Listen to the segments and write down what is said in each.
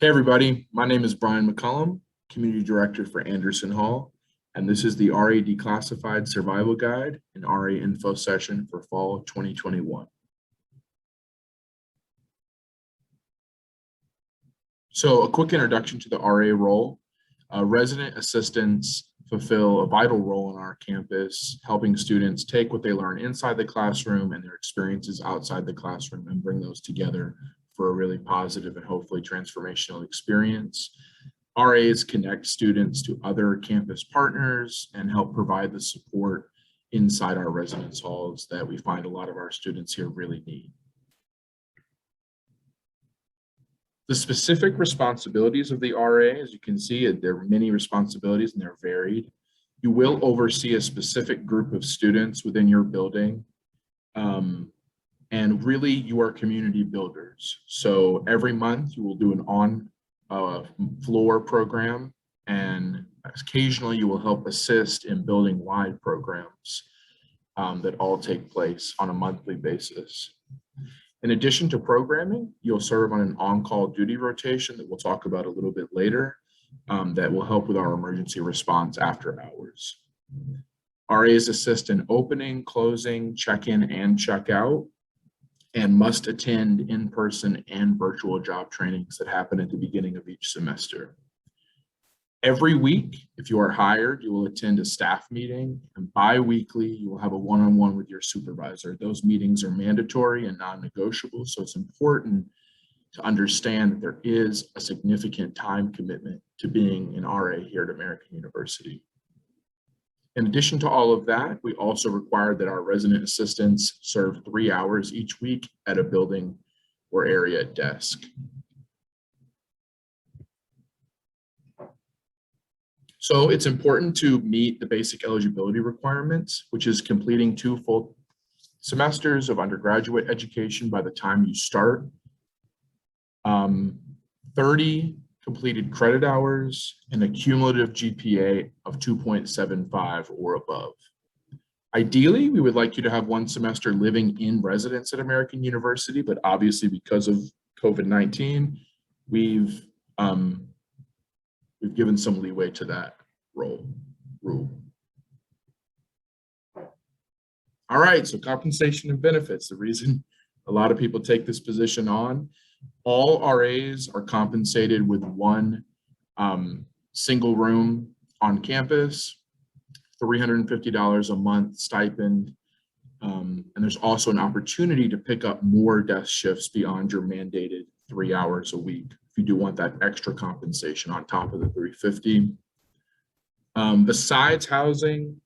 Hey everybody, my name is Brian McCollum, Community Director for Anderson Hall, and this is the RA Declassified Survival Guide and RA Info Session for Fall 2021. So a quick introduction to the RA role. Resident assistants fulfill a vital role on our campus, helping students take what they learn inside the classroom and their experiences outside the classroom and bring those together for a really positive and hopefully transformational experience. RAs connect students to other campus partners and help provide the support inside our residence halls that we find a lot of our students here really need. The specific responsibilities of the RA, as you can see, there are many responsibilities and they're varied. You will oversee a specific group of students within your building. And really you are community builders. So every month you will do an on-floor program, and occasionally you will help assist in building wide programs that all take place on a monthly basis. In addition to programming, you'll serve on an on-call duty rotation that we'll talk about a little bit later that will help with our emergency response after hours. RAs assist in opening, closing, check-in, and check-out, and must attend in-person and virtual job trainings that happen at the beginning of each semester. Every week, if you are hired, you will attend a staff meeting, and bi-weekly, you will have a one-on-one with your supervisor. Those meetings are mandatory and non-negotiable, so it's important to understand that there is a significant time commitment to being an RA here at American University. In addition to all of that, we also require that our resident assistants serve 3 hours each week at a building or area desk. So it's important to meet the basic eligibility requirements, which is completing 2 full semesters of undergraduate education by the time you start, 30 completed credit hours, and a cumulative GPA of 2.75 or above. Ideally, we would like you to have 1 semester living in residence at American University, but obviously because of COVID-19, we've given some leeway to that rule. All right, so compensation and benefits, the reason a lot of people take this position on. All RAs are compensated with 1 single room on campus, $350 a month stipend, and there's also an opportunity to pick up more desk shifts beyond your mandated 3 hours a week if you do want that extra compensation on top of the $350. Besides housing,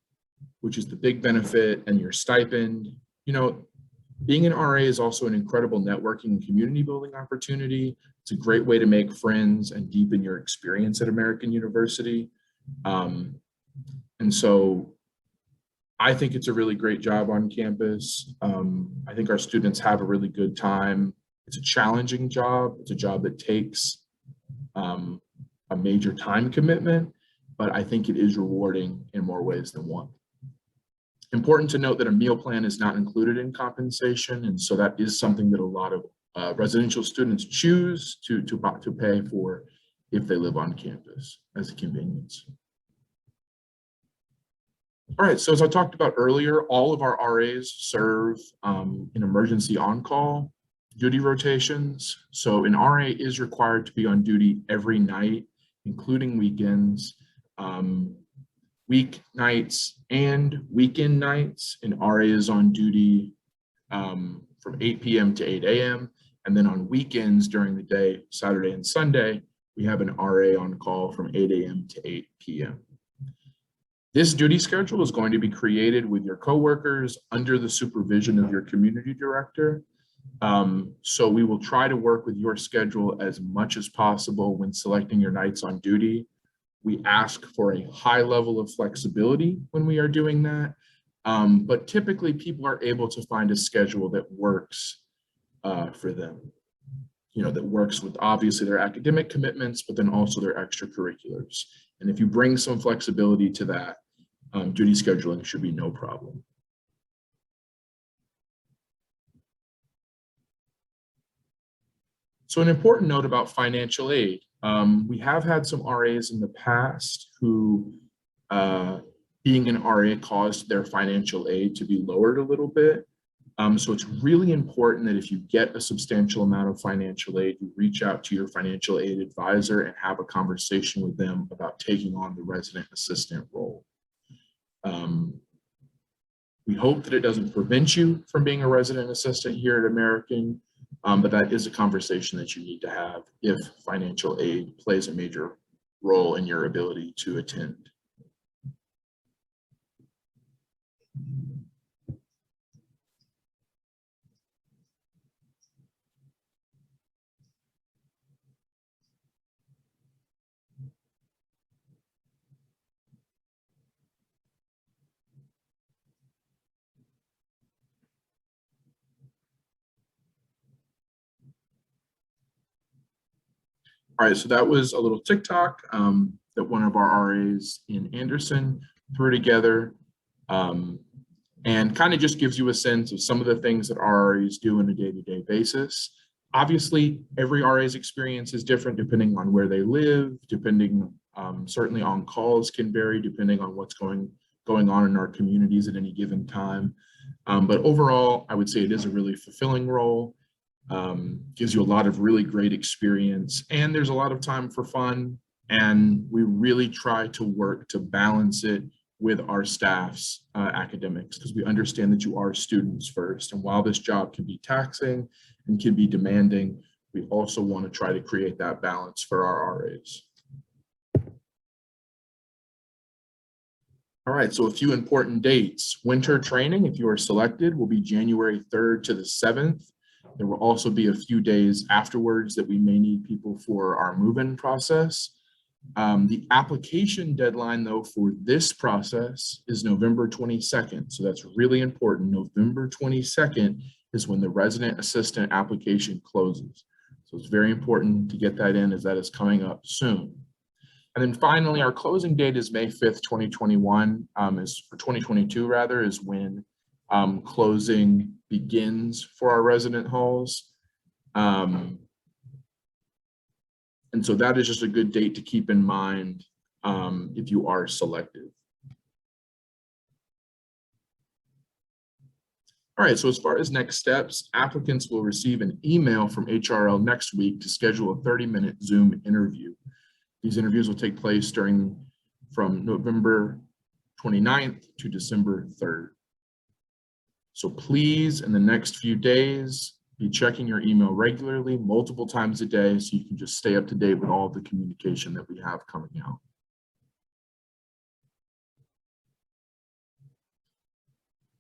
which is the big benefit, and your stipend, being an RA is also an incredible networking and community building opportunity. It's a great way to make friends and deepen your experience at American University. And so I think it's a really great job on campus. I think our students have a really good time. It's a challenging job. It's a job that takes a major time commitment, but I think it is rewarding in more ways than one. Important to note that a meal plan is not included in compensation, and so that is something that a lot of residential students choose to pay for if they live on campus as a convenience. All right, so as I talked about earlier, all of our RAs serve in emergency on-call duty rotations. So an RA is required to be on duty every night, including weekends. Weeknights and weekend nights, an RA is on duty from 8 p.m. to 8 a.m. And then on weekends during the day, Saturday and Sunday, we have an RA on call from 8 a.m. to 8 p.m. This duty schedule is going to be created with your coworkers under the supervision of your community director. So we will try to work with your schedule as much as possible when selecting your nights on duty. We ask for a high level of flexibility when we are doing that, but typically people are able to find a schedule that works for them, that works with obviously their academic commitments, but then also their extracurriculars. And if you bring some flexibility to that, duty scheduling should be no problem. So an important note about financial aid. We have had some RAs in the past who, being an RA, caused their financial aid to be lowered a little bit. So it's really important that if you get a substantial amount of financial aid, you reach out to your financial aid advisor and have a conversation with them about taking on the resident assistant role. We hope that it doesn't prevent you from being a resident assistant here at American, but that is a conversation that you need to have if financial aid plays a major role in your ability to attend. All right, so that was a little TikTok that one of our RAs in Anderson threw together, and kind of just gives you a sense of some of the things that RAs do on a day-to-day basis. Obviously, every RA's experience is different depending on where they live, depending, certainly on calls can vary depending on what's going on in our communities at any given time. But overall, I would say it is a really fulfilling role. Gives you a lot of really great experience, and there's a lot of time for fun, and we really try to work to balance it with our staff's academics, because we understand that you are students first, and while this job can be taxing and can be demanding, we also want to try to create that balance for our RAs. All right, so a few important dates. Winter training, if you are selected, will be January 3rd to the 7th. There will also be a few days afterwards that we may need people for our move-in process. The application deadline, though, for this process is November 22nd. So that's really important. November 22nd is when the resident assistant application closes. So it's very important to get that in, as that is coming up soon. And then finally, our closing date is May 5th, 2021, is for 2022 rather, is when closing begins for our resident halls. And so that is just a good date to keep in mind if you are selected. All right, so as far as next steps, applicants will receive an email from HRL next week to schedule a 30-minute Zoom interview. These interviews will take place from November 29th to December 3rd. So please, in the next few days, be checking your email regularly, multiple times a day, so you can just stay up to date with all of the communication that we have coming out.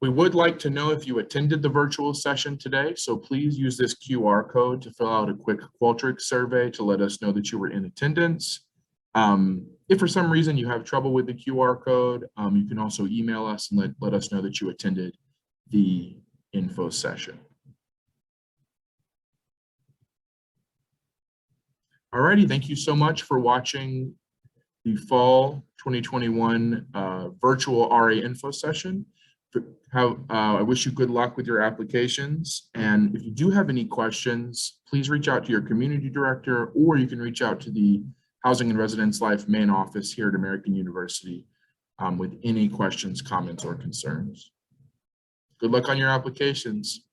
We would like to know if you attended the virtual session today, so please use this QR code to fill out a quick Qualtrics survey to let us know that you were in attendance. If for some reason you have trouble with the QR code, you can also email us and let us know that you attended the info session. Alrighty, thank you so much for watching the fall 2021 virtual RA info session. I wish you good luck with your applications. And if you do have any questions, please reach out to your community director, or you can reach out to the Housing and Residence Life main office here at American University with any questions, comments, or concerns. Good luck on your applications.